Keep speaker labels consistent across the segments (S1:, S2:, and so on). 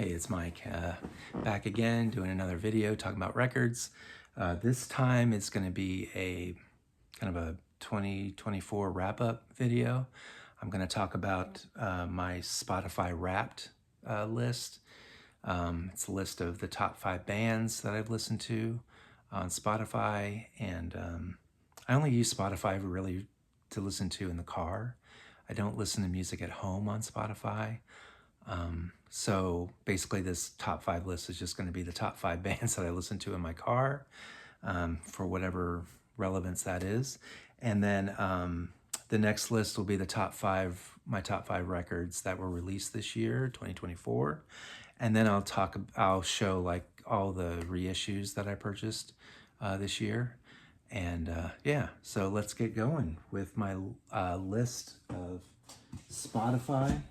S1: Hey, it's Mike, back again doing another video talking about records. This time it's going to be a kind of a 2024 wrap-up video. I'm going to talk about my Spotify Wrapped list. It's a list of the top 5 bands that I've listened to on Spotify, and I only use Spotify really to listen to in the car. I don't listen to music at home on Spotify. So basically this top 5 list is just going to be the top 5 bands that I listen to in my car for whatever relevance that is. And then the next list will be the my top 5 records that were released this year, 2024. And then I'll show like all the reissues that I purchased this year. And yeah, so let's get going with my list of Spotify.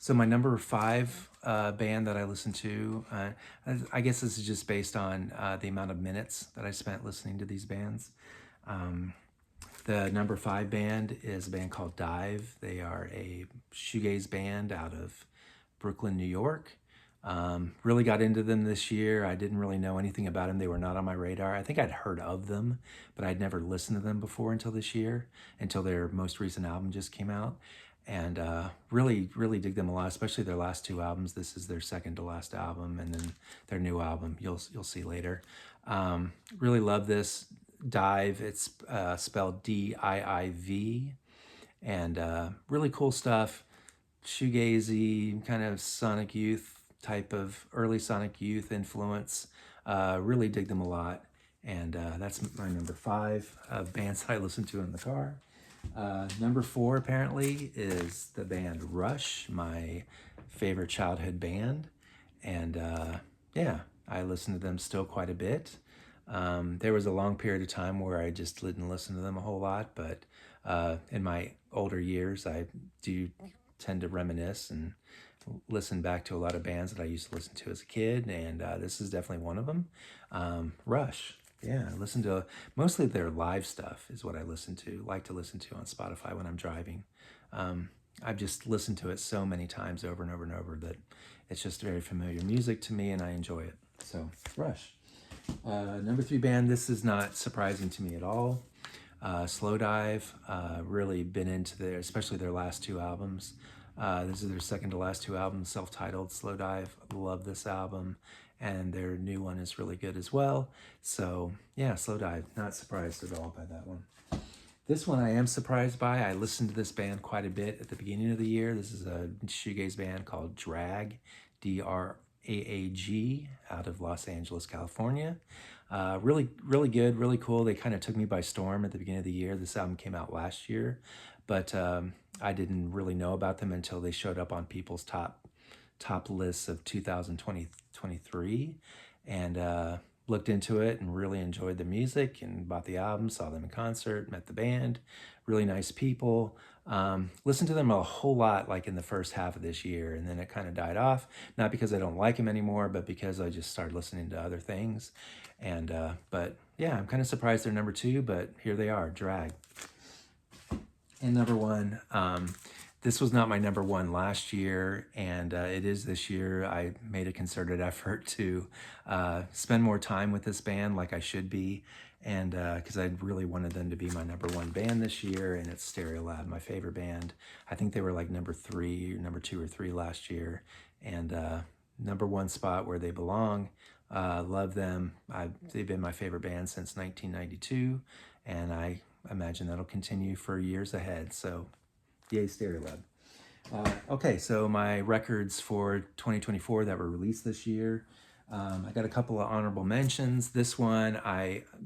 S1: So my number 5 band that I listen to, I guess this is just based on the amount of minutes that I spent listening to these bands. The number 5 band is a band called Dive. They are a shoegaze band out of Brooklyn, New York. Really got into them this year. I didn't really know anything about them. They were not on my radar. I think I'd heard of them, but I'd never listened to them before until this year, until their most recent album just came out. And really dig them a lot, especially their last 2 albums. This is their second to last album, and then their new album you'll see later. Really love this. Dive, it's spelled D-I-I-V, and really cool stuff. Shoegazy, kind of Sonic Youth type of early Sonic Youth influence. Really dig them a lot, and that's my number 5 of bands that I listen to in the car. Number 4 apparently is the band Rush, my favorite childhood band, and yeah, I listen to them still quite a bit. There was a long period of time where I just didn't listen to them a whole lot, but in my older years I do tend to reminisce and listen back to a lot of bands that I used to listen to as a kid, and this is definitely one of them. Rush. Yeah, I listen to mostly their live stuff is what I like to listen to on Spotify when I'm driving. I've just listened to it so many times over and over and over that it's just very familiar music to me, and I enjoy it. So, Rush. Number 3 band, this is not surprising to me at all. Slowdive, really been into especially their last 2 albums. This is their second to last 2 albums, self-titled Slowdive. Love this album, and their new one is really good as well. So yeah, Slowdive, not surprised at all by that one. This one I am surprised by. I listened to this band quite a bit at the beginning of the year. This is a shoegaze band called Drag, D-R-A-A-G, out of Los Angeles, California. Really good, really cool. They kind of took me by storm at the beginning of the year. This album came out last year, but I didn't really know about them until they showed up on people's top lists of 2023, and looked into it and really enjoyed the music and bought the album, saw them in concert, met the band. Really nice people. Listened to them a whole lot like in the first half of this year, and then it kind of died off, not because I don't like them anymore, but because I just started listening to other things. And but yeah, I'm kind of surprised they're number 2, but here they are, Drag. And number 1, this was not my number 1 last year, and it is this year. I made a concerted effort to spend more time with this band like I should be, and because I really wanted them to be my number 1 band this year, and it's Stereolab, my favorite band. I think they were like number 2 or 3 last year, and number 1 spot where they belong. Love them. They've been my favorite band since 1992, and I imagine that'll continue for years ahead. So yay, Stereolab. Okay, so my records for 2024 that were released this year. I got a couple of honorable mentions. This one,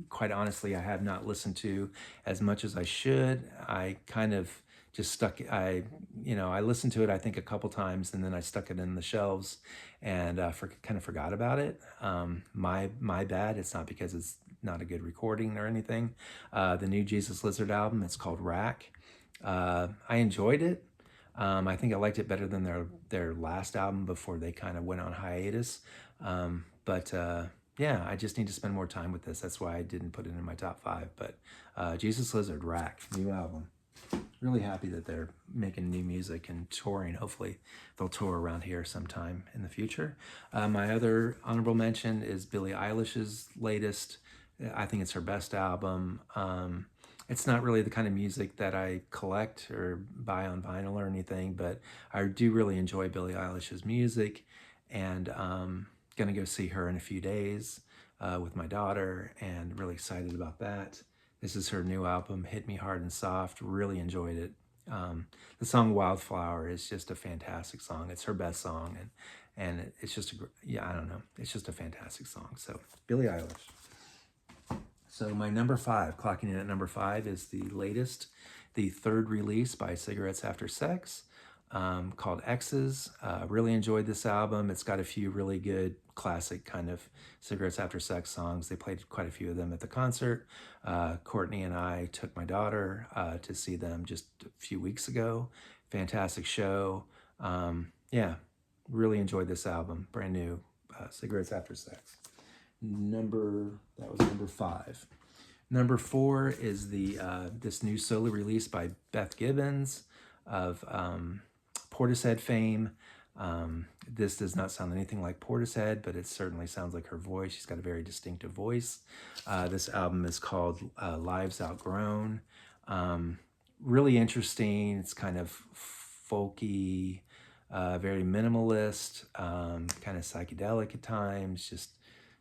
S1: quite honestly, I have not listened to as much as I should. I kind of just I listened to it, I think, a couple times, and then I stuck it in the shelves and kind of forgot about it. My bad. It's not because it's not a good recording or anything. The new Jesus Lizard album, it's called Rack. I enjoyed it. I think I liked it better than their last album before they kind of went on hiatus. But yeah, I just need to spend more time with this. That's why I didn't put it in my top 5. But Jesus Lizard, Rack, new album. really happy that they're making new music and touring. Hopefully they'll tour around here sometime in the future. My other honorable mention is Billie Eilish's latest. I think it's her best album. It's not really the kind of music that I collect or buy on vinyl or anything, but I do really enjoy Billie Eilish's music, and gonna go see her in a few days with my daughter, and really excited about that. This is her new album, Hit Me Hard and Soft. Really enjoyed it. The song Wildflower is just a fantastic song. It's her best song, and it's just I don't know. It's just a fantastic song. So Billie Eilish. So my number 5, clocking in at number 5, is the latest, the third release by Cigarettes After Sex, called X's. Really enjoyed this album. It's got a few really good classic kind of Cigarettes After Sex songs. They played quite a few of them at the concert. Courtney and I took my daughter to see them just a few weeks ago. Fantastic show. Yeah, really enjoyed this album. Brand new, Cigarettes After Sex. That was number 5. Number 4 is the this new solo release by Beth Gibbons of Portishead fame. This does not sound anything like Portishead, but it certainly sounds like her voice. She's got a very distinctive voice. This album is called Lives Outgrown. Really interesting. It's kind of folky, very minimalist, kind of psychedelic at times, just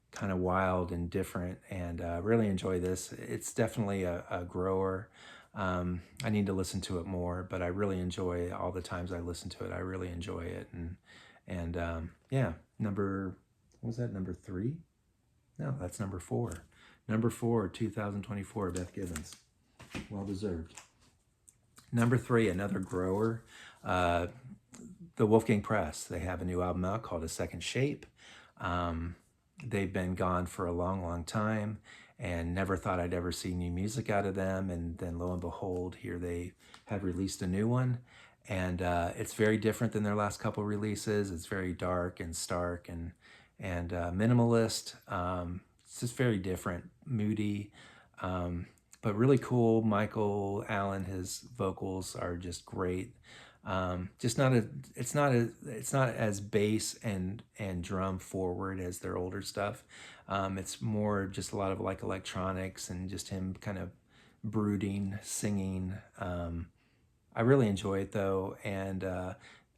S1: kind of wild and different, and really enjoy this. It's definitely a grower. I need to listen to it more, but I really enjoy all the times I listen to it. I really enjoy it, and yeah. What was that? Number 3? No, that's number 4. Number 4, 2024, Beth Gibbons. Well deserved. Number 3, another grower, the Wolfgang Press. They have a new album out called A Second Shape. They've been gone for a long, long time, and never thought I'd ever see new music out of them. And then lo and behold, here they have released a new one. And it's very different than their last couple releases. It's very dark and stark and minimalist. It's just very different, moody, but really cool. Michael Allen, his vocals are just great. It's not as bass and drum forward as their older stuff. It's more just a lot of like electronics and just him kind of brooding, singing. I really enjoy it though, and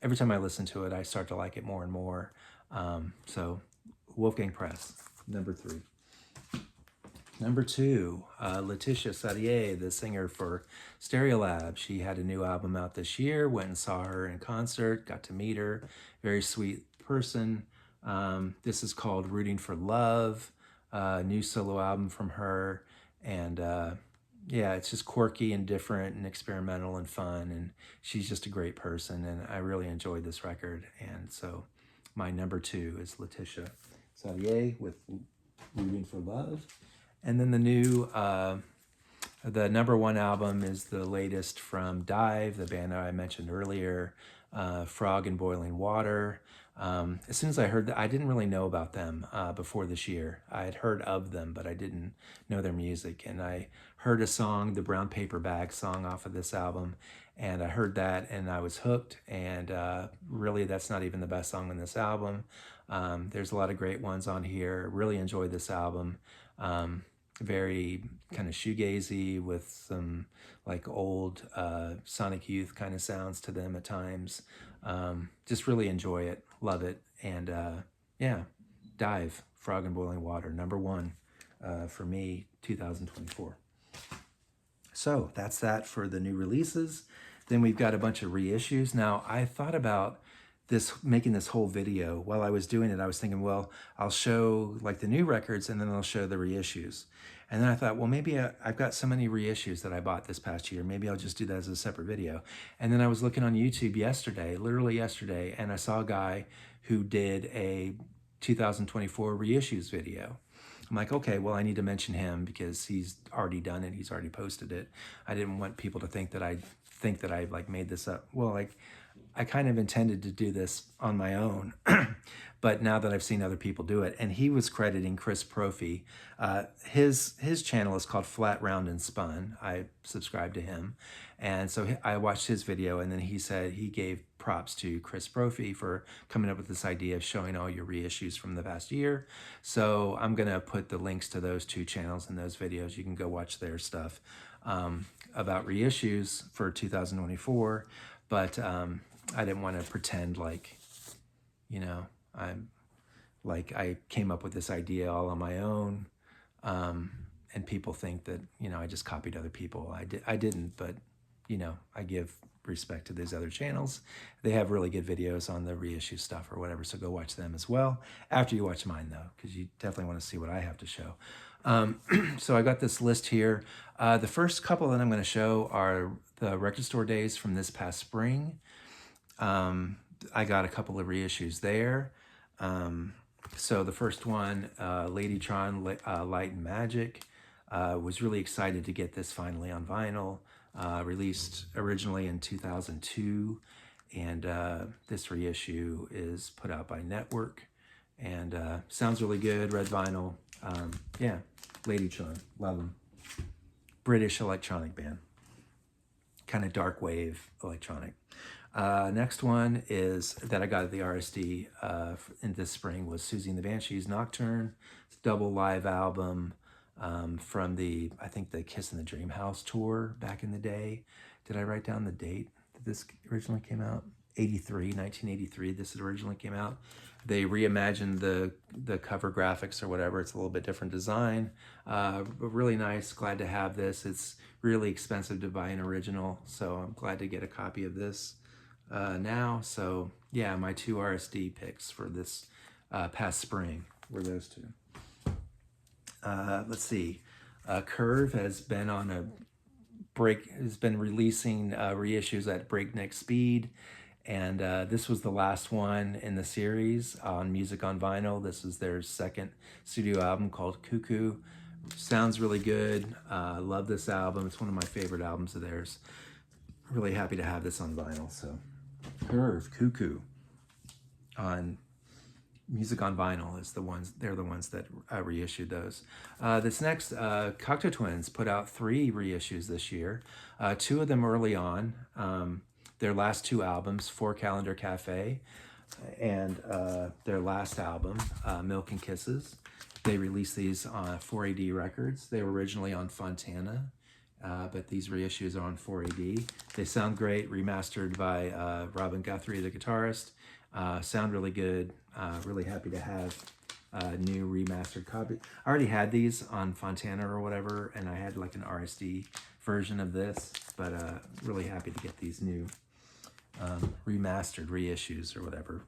S1: every time I listen to it, I start to like it more and more. So Wolfgang Press, number 3. Number 2, Laetitia Sadier, the singer for Stereolab. She had a new album out this year. Went and saw her in concert, got to meet her. Very sweet person. This is called Rooting for Love, new solo album from her. And yeah, it's just quirky and different and experimental and fun. And she's just a great person. And I really enjoyed this record. And so my number 2 is Laetitia Sadier with Rooting for Love. And then the number 1 album is the latest from Dive, the band that I mentioned earlier, Frog in Boiling Water. As soon as I heard that, I didn't really know about them before this year. I had heard of them, but I didn't know their music. And I heard a song, the Brown Paper Bag song off of this album, and I heard that and I was hooked. And really, that's not even the best song on this album. There's a lot of great ones on here. Really enjoyed this album. Very kind of shoegazy with some like old Sonic Youth kind of sounds to them at times. Just really enjoy it, love it, and yeah, Dive, Frog in Boiling Water, number 1 for me, 2024. So that's that for the new releases. Then we've got a bunch of reissues. Now I thought about making this whole video. While I was doing it, I was thinking, well, I'll show like the new records and then I'll show the reissues. And then I thought, well, maybe I've got so many reissues that I bought this past year. Maybe I'll just do that as a separate video. And then I was looking on YouTube yesterday, literally yesterday, and I saw a guy who did a 2024 reissues video. I'm like, okay, well, I need to mention him because he's already done it. He's already posted it. I didn't want people to think that I like made this up. Well, like, I kind of intended to do this on my own, but now that I've seen other people do it, and he was crediting Chris Propfe. His channel is called Flat, Round, and Spun. I subscribe to him, and so I watched his video, and then he said he gave props to Chris Propfe for coming up with this idea of showing all your reissues from the past year. So I'm gonna put the links to those two channels in those videos. You can go watch their stuff about reissues for 2024, but I didn't want to pretend like, you know, I came up with this idea all on my own, and people think that, you know, I just copied other people. I didn't, but, you know, I give respect to these other channels. They have really good videos on the reissue stuff or whatever, so go watch them as well after you watch mine, though, because you definitely want to see what I have to show. So I got this list here. The first couple that I'm going to show are the record store days from this past spring. I got a couple of reissues there. So the first one, Ladytron Light and Magic, was really excited to get this finally on vinyl. Released originally in 2002, and this reissue is put out by Network, and sounds really good. Red vinyl. Yeah, Ladytron, love them. British electronic band, kind of dark wave electronic. Next one is that I got at the RSD in this spring was Susie and the Banshees Nocturne. It's a double live album from the, I think, the Kiss in the Dream House tour back in the day. Did I write down the date that this originally came out? 1983, this originally came out. They reimagined the cover graphics or whatever. It's a little bit different design. But really nice, glad to have this. It's really expensive to buy an original, so I'm glad to get a copy of this now. So yeah, my two RSD picks for this past spring were those two. Let's see. Curve has been on a break, has been releasing reissues at breakneck speed. And this was the last one in the series on Music on Vinyl. This is their second studio album called Cuckoo. Sounds really good. Love this album. It's one of my favorite albums of theirs. Really happy to have this on vinyl. So Curve, Cuckoo on Music on Vinyl is the ones, they're the ones that reissued those. This next, Cocteau Twins put out 3 reissues this year. 2 of them early on. Their last 2 albums, 4 Calendar Cafe, and their last album, Milk and Kisses. They released these on 4AD Records. They were originally on Fontana, but these reissues are on 4AD. They sound great, remastered by Robin Guthrie, the guitarist. Sound really good. Really happy to have new remastered copy. I already had these on Fontana or whatever, and I had like an RSD version of this, but really happy to get these new remastered reissues or whatever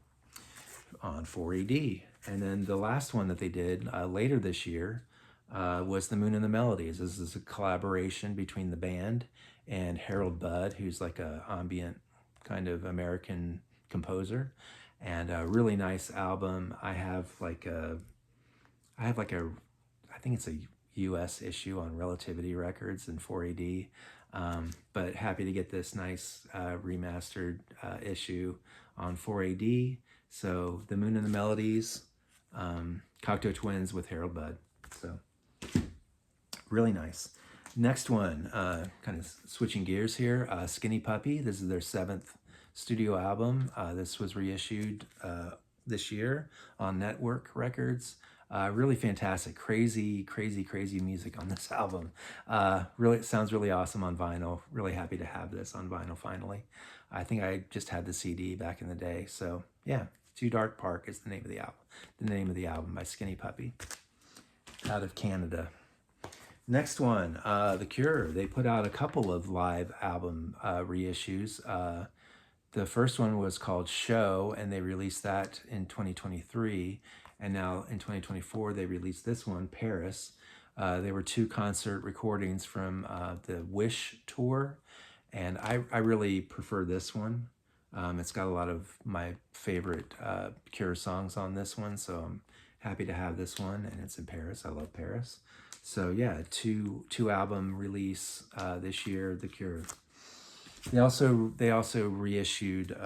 S1: on 4AD. And then the last one that they did later this year was The Moon and the Melodies. This is a collaboration between the band and Harold Budd, who's like a ambient kind of American composer, and a really nice album. I think it's a US issue on Relativity Records and 4AD, but happy to get this nice remastered issue on 4AD. So The Moon and the Melodies, Cocteau Twins with Harold Budd. So really nice. Next one, kind of switching gears here, Skinny Puppy. This is their 7th studio album. This was reissued this year on Network Records. Really fantastic, crazy music on this album. Really, it sounds really awesome on vinyl. Really happy to have this on vinyl finally. I think I just had the CD back in the day. So yeah, Too Dark Park is the name of the album. The name of the album by Skinny Puppy, out of Canada. Next one, The Cure. They put out a couple of live album reissues. The first one was called Show, and they released that in 2023. And now in 2024, they released this one, Paris. They were 2 concert recordings from the Wish tour, and I really prefer this one. It's got a lot of my favorite Cure songs on this one, so I'm happy to have this one, and it's in Paris. I love Paris. So yeah, two album release this year, The Cure. They also reissued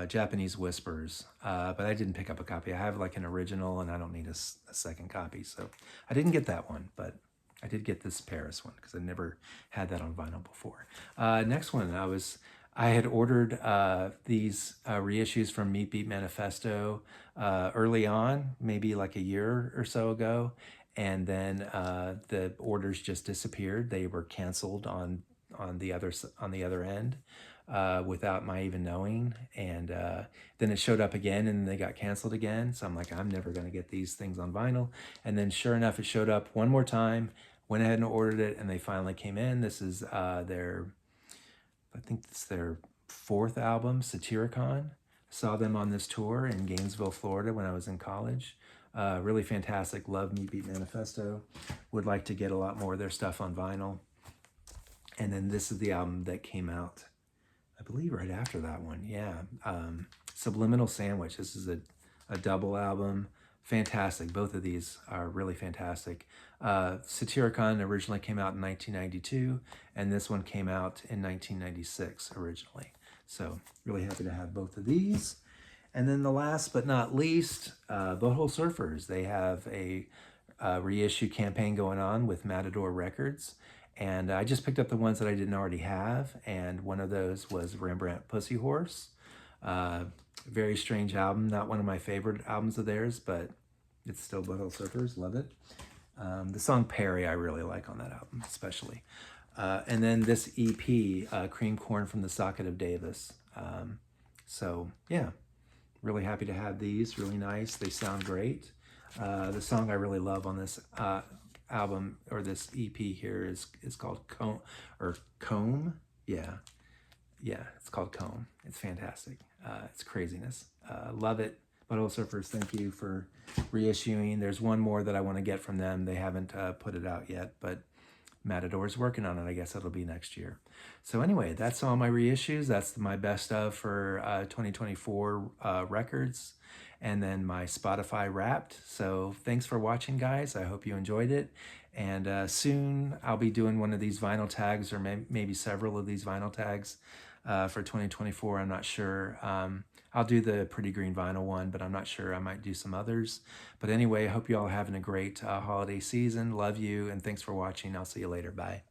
S1: Japanese Whispers, but I didn't pick up a copy. I have like an original, and I don't need a second copy, so I didn't get that one. But I did get this Paris one because I never had that on vinyl before. Next one, I had ordered these reissues from Meat Beat Manifesto early on, maybe like a year or so ago, and then the orders just disappeared. They were canceled on the other end without my even knowing, and then it showed up again, and they got canceled again. So I'm like, I'm never going to get these things on vinyl. And then sure enough, it showed up one more time. Went ahead and ordered it, and they finally came in. This is I think it's their fourth album, Satyricon. Saw them on this tour in Gainesville, Florida when I was in college. Really fantastic. Love Meat Beat Manifesto. Would like to get a lot more of their stuff on vinyl. And then this is the album that came out, I believe, right after that one. Yeah. Subliminal Sandwich. This is a double album. Fantastic. Both of these are really fantastic. Satyricon originally came out in 1992, and this one came out in 1996 originally. So really happy to have both of these. And then the last but not least, Butthole Surfers. They have a reissue campaign going on with Matador Records. And I just picked up the ones that I didn't already have. And one of those was Rembrandt Pussy Horse. Very strange album. Not one of my favorite albums of theirs, but it's still Butthole Surfers. Love it. The song Perry I really like on that album, especially. And then this EP, Cream Corn from the Socket of Davis. So, yeah. Really happy to have these. Really nice. They sound great. The song I really love on this album, or this EP here, is called Comb. Yeah, it's called Comb. It's fantastic. It's craziness. Love it. Butthole Surfers, thank you for reissuing. There's one more that I want to get from them. They haven't put it out yet, but Matador's working on it. I guess it'll be next year. So anyway, that's all my reissues. That's my best of for 2024 records, and then my Spotify Wrapped. So thanks for watching, guys. I hope you enjoyed it. And soon I'll be doing one of these vinyl tags, or maybe several of these vinyl tags for 2024. I'm not sure. I'll do the Pretty Green Vinyl one, but I'm not sure. I might do some others. But anyway, I hope you all are having a great holiday season. Love you, and thanks for watching. I'll see you later. Bye.